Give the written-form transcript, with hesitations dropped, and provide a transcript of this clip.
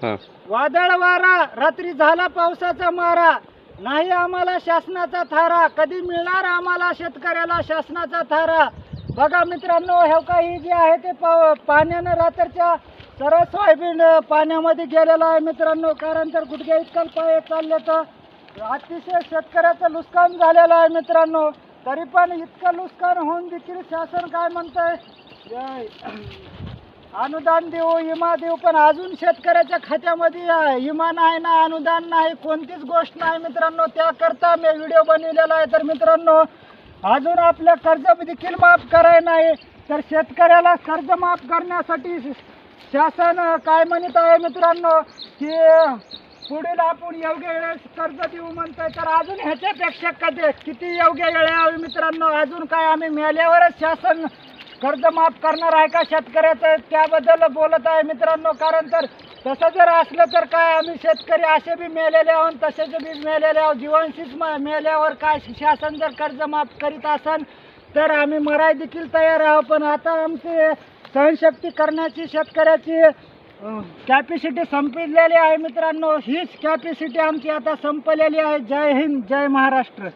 हां. वादळ वारा, रात्री झाला पावसाचा मारा, नाही आम्हाला शासनाचा थारा, कधी मिळणार आम्हाला शेतकऱ्याला शासनाचा थारा. बघा मित्रांनो, हे काही जे आहे ते पाण्यानं रात्रीच्या सरळ सोयाबीन पाण्यामध्ये गेलेलं आहे मित्रांनो. कारण तर गुडघ्या इतकं पाय चालले तर अतिशय शेतकऱ्याचं नुकसान झालेलं आहे मित्रांनो. तरी पण इतकं नुकसान होऊन देखील शासन काय म्हणतंय, अनुदान देऊ, विमा देऊ, पण अजून शेतकऱ्याच्या खात्यामध्ये विमा नाही ना अनुदान नाही, कोणतीच गोष्ट नाही मित्रांनो. त्याकरता मी व्हिडिओ बनवलेला आहे. तर मित्रांनो, अजून आपलं कर्ज देखील माफ करायला नाही, तर शेतकऱ्याला कर्ज माफ करण्यासाठी शासन काय म्हणत आहे मित्रांनो, की पुढील आपण योग्य वेळेस कर्ज देऊ म्हणतोय. तर अजून ह्याच्यापेक्षा किती योग्य वेळ यावी मित्रांनो. अजून काय आम्ही मेल्यावरच शासन कर्ज माफ करणार आहे का शेतकऱ्याचं, त्याबद्दल बोलत आहे मित्रांनो. कारण तर तसं जर असलं तर काय आम्ही शेतकरी असे बी मेलेले आहोत, तसेच बी मेलेले आहोत. जीवांशीच मेल्यावर काय शासन जर कर्ज माफ करीत असेल तर आम्ही मराय देखील तयार आहोत. पण आता आमची सहनशक्ती करण्याची शेतकऱ्याची कॅपॅसिटी संपलेली आहे मित्रांनो. हीच कॅपॅसिटी आमची आता संपलेली आहे. जय हिंद, जय महाराष्ट्र.